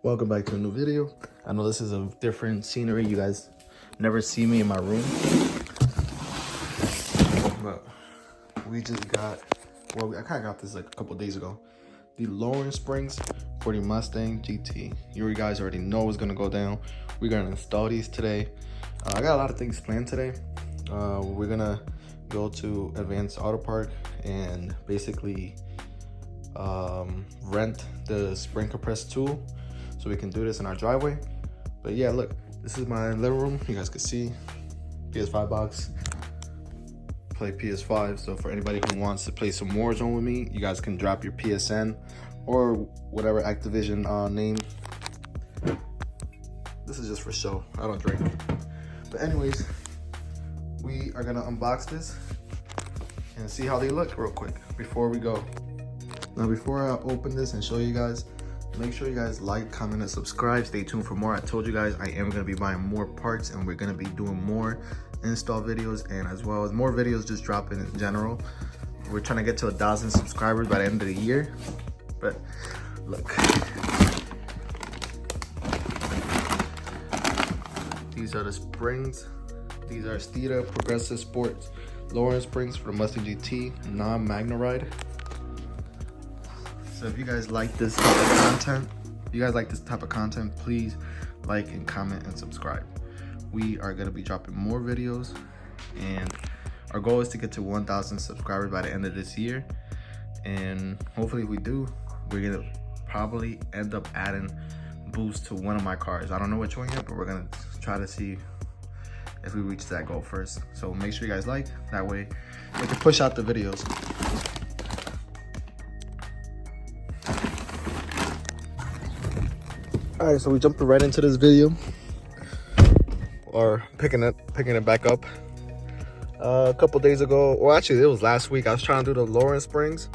Welcome back to a new video. I know this is a different scenery. You guys never see me in my room, but we just got, well, I kind of got this like a couple days ago, the lowering springs for the Mustang GT. You guys already know what's gonna go down. We're gonna install these today. I got a lot of things planned today. We're gonna go to Advanced Auto Park and basically rent the spring compressed tool so we can do this in our driveway. But yeah, look, this is my living room. You guys can see PS5 box, play PS5. So for anybody who wants to play some Warzone with me, you guys can drop your PSN or whatever Activision name. This is just for show. I don't drink. But anyways, we are gonna unbox this and see how they look real quick before we go. Now, before I open this and show you guys, make sure you guys like, comment, and subscribe. Stay tuned for more. I told you guys I am going to be buying more parts, and we're going to be doing more install videos, and as well as more videos just dropping in general. We're trying to get to 1,000 subscribers by the end of the year. But look, these are the springs. These are Steeda Progressive Sports lowering springs for the Mustang GT non-Magna ride. So if you guys like this type of content, please like and comment and subscribe. We are going to be dropping more videos, and our goal is to get to 1,000 subscribers by the end of this year. And hopefully if we do, we're going to probably end up adding boost to one of my cars. I don't know which one yet, but we're going to try to see if we reach that goal first. So make sure you guys like, that way we can push out the videos. All right, so we jumped right into this video, or picking it back up. A couple days ago, well, actually it was last week, I was trying to do the lowering springs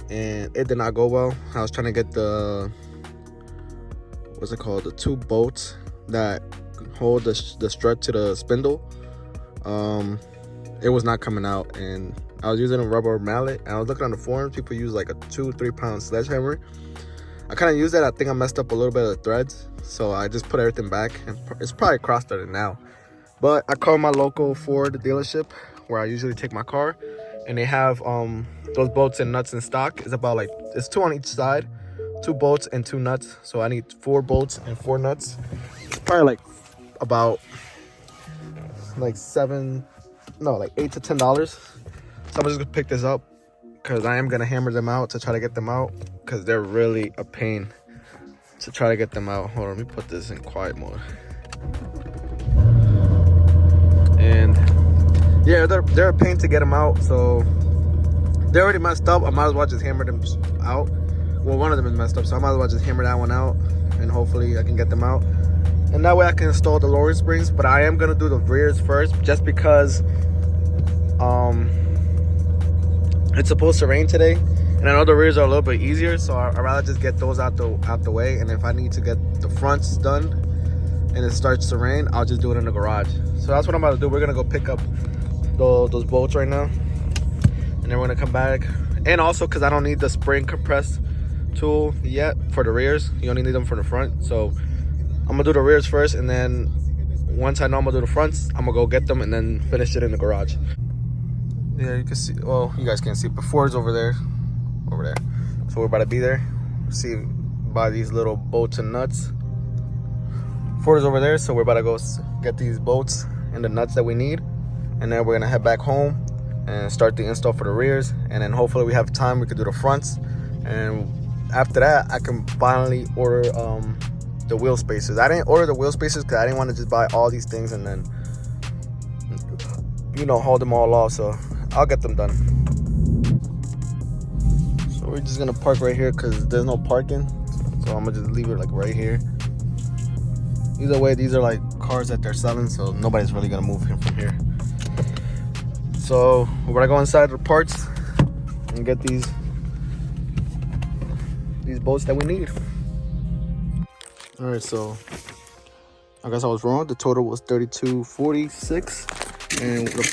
and it did not go well. I was trying to get the, what's it called, the two bolts that hold the strut to the spindle. It was not coming out, and I was using a rubber mallet, and I was looking on the forums, people use like a 2-3 pound sledgehammer. I kind of used that. I think I messed up a little bit of the threads, so I just put everything back, and it's probably cross-threaded now. But I called my local Ford dealership where I usually take my car, and they have those bolts and nuts in stock. It's about like, it's 2 on each side, 2 bolts and 2 nuts. So I need 4 bolts and 4 nuts. It's probably like about like $8 to $10. So I'm just gonna pick this up because I am gonna hammer them out to try to get them out, because they're really a pain to try to get them out. Hold on, let me put this in quiet mode. And yeah, they're a pain to get them out. So they're already messed up. I might as well just hammer them out. Well, one of them is messed up, so I might as well just hammer that one out, and hopefully I can get them out. And that way I can install the lowering springs. But I am gonna do the rears first, just because it's supposed to rain today, and I know the rears are a little bit easier, so I'd rather just get those out the way. And if I need to get the fronts done and it starts to rain, I'll just do it in the garage. So that's what I'm about to do. We're gonna go pick up those bolts right now, and then we're gonna come back. And also, because I don't need the spring compressed tool yet for the rears, you only need them for the front. So I'm gonna do the rears first, and then once I know I'm gonna do the fronts, I'm gonna go get them and then finish it in the garage. Yeah, you can see, well, you guys can't see, but Ford's over there. So we're about to be there. See, buy these little bolts and nuts. Ford is over there, so we're about to go get these bolts and the nuts that we need, and then we're gonna head back home and start the install for the rears. And then hopefully we have time, we could do the fronts, and after that I can finally order the wheel spacers. I didn't order the wheel spacers because I didn't want to just buy all these things and then, you know, hold them all off. So I'll get them done. So we're just gonna park right here because there's no parking, so I'm gonna just leave it like right here. Either way, these are like cars that they're selling, so nobody's really gonna move from here. So we're gonna go inside the parts and get these bolts that we need. All right, so I guess I was wrong. The total was $32.46, and the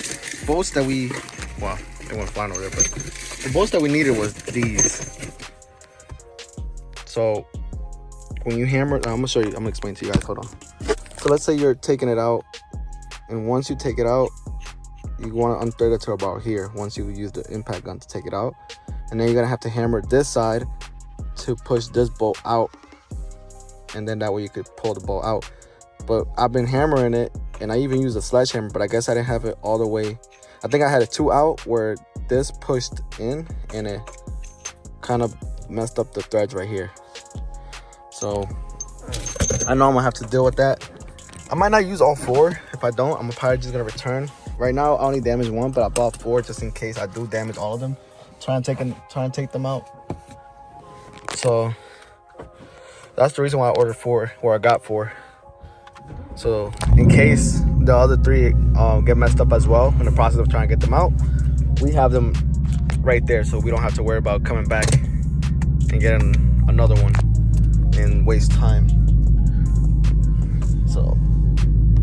bolts that we, well, they went flying over there, but the bolts that we needed was these. So when you hammer, I'm gonna show you, I'm gonna explain to you guys, hold on. So let's say you're taking it out, and once you take it out, you want to unthread it to about here once you use the impact gun to take it out. And then you're gonna have to hammer this side to push this bolt out, and then that way you could pull the bolt out. But I've been hammering it, and I even used a sledgehammer, but I guess I didn't have it all the way. I think I had it 2 out where this pushed in and it kind of messed up the threads right here. So I know I'm gonna have to deal with that. I might not use all 4. If I don't, I'm probably just gonna return. Right now I only damaged 1, but I bought 4 just in case I do damage all of them. Try and take them out. So that's the reason why I ordered 4, or I got 4. So in case the other 3 get messed up as well in the process of trying to get them out, we have them right there, so we don't have to worry about coming back and getting another one and waste time. So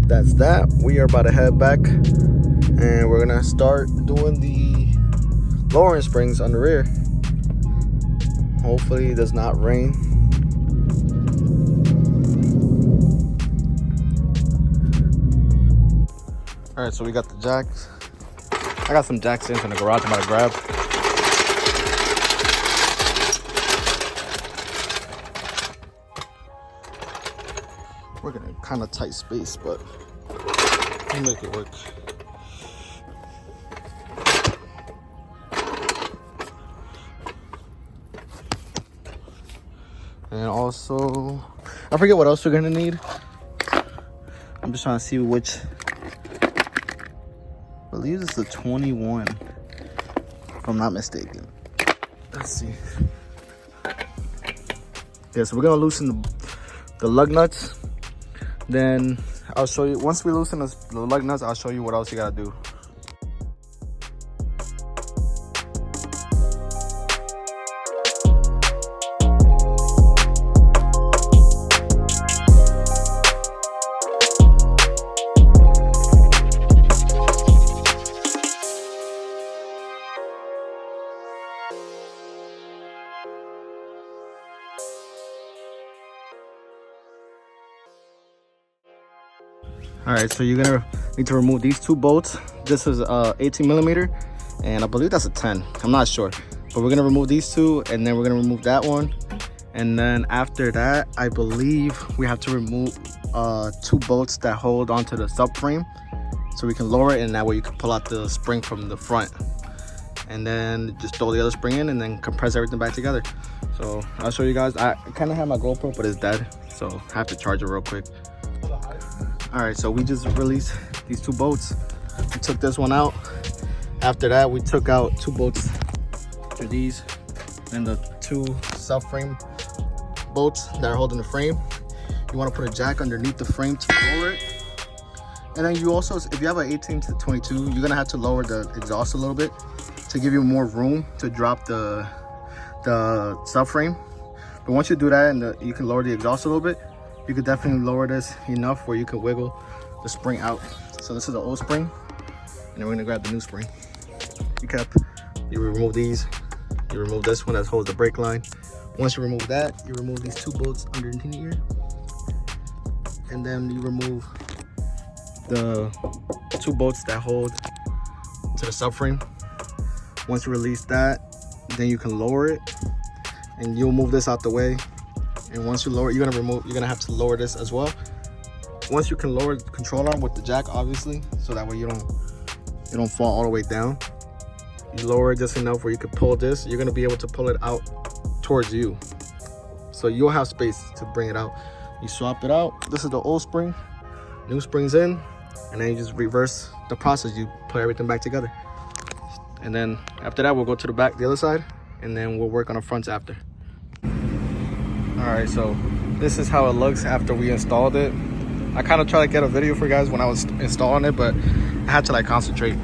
that's that. We are about to head back, and we're gonna start doing the lowering springs on the rear. Hopefully it does not rain. All right, so we got the jacks. I got some jack stands in the garage I'm about to grab. We're in a kind of tight space, but we'll make it work. And also, I forget what else we're gonna need. I'm just trying to see which. I believe it's the 21, if I'm not mistaken. Let's see. Yeah, so we're gonna loosen the lug nuts. Then I'll show you, once we loosen the lug nuts, I'll show you what else you gotta do. All right, so you're gonna need to remove these 2 bolts. This is 18 millimeter, and I believe that's a 10. I'm not sure, but we're gonna remove these 2, and then we're gonna remove that one. And then after that, I believe we have to remove 2 bolts that hold onto the subframe, so we can lower it, and that way you can pull out the spring from the front. And then just throw the other spring in, and then compress everything back together. So I'll show you guys. I kind of have my GoPro, but it's dead, so I have to charge it real quick. All right, so we just released these 2 bolts. We took this one out. After that, we took out 2 bolts through these, and the 2 subframe bolts that are holding the frame. You want to put a jack underneath the frame to lower it. And then you also, if you have an 18 to 22, you're gonna have to lower the exhaust a little bit to give you more room to drop the subframe. But once you do that, and you can lower the exhaust a little bit, you could definitely lower this enough where you can wiggle the spring out. So this is the old spring, and then we're gonna grab the new spring. You remove these, you remove this one that holds the brake line. Once you remove that, you remove these 2 bolts underneath here, and then you remove the 2 bolts that hold to the subframe. Once you release that, then you can lower it, and you'll move this out the way. And once you lower it, you're gonna have to lower this as well. Once you can lower the control arm with the jack, obviously, so that way you don't fall all the way down. You lower it just enough where you can pull this. You're gonna be able to pull it out towards you, so you'll have space to bring it out. You swap it out. This is the old spring, new spring's in, and then you just reverse the process. You put everything back together, and then after that, we'll go to the back, the other side, and then we'll work on the fronts after. All right, so this is how it looks after we installed it. I kind of tried to get a video for you guys when I was installing it, but I had to like concentrate.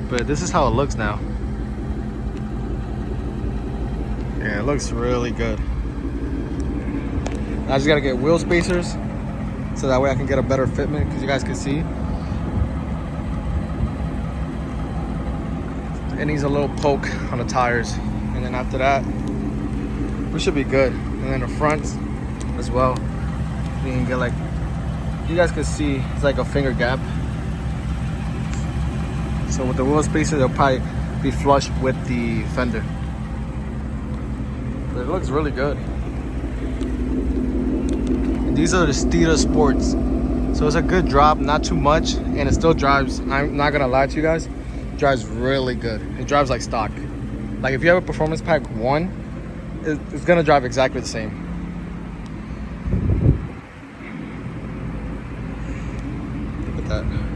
But this is how it looks now. Yeah, it looks really good. I just gotta get wheel spacers so that way I can get a better fitment, because you guys can see it needs a little poke on the tires. And then after that, we should be good. And then the fronts as well. You can get like, you guys can see it's like a finger gap. So with the wheel spacers, they'll probably be flush with the fender. But it looks really good. And these are the Steeda Sports. So it's a good drop, not too much, and it still drives, I'm not gonna lie to you guys, it drives really good. It drives like stock. Like if you have a Performance Pack 1, it's gonna drive exactly the same. Look at that.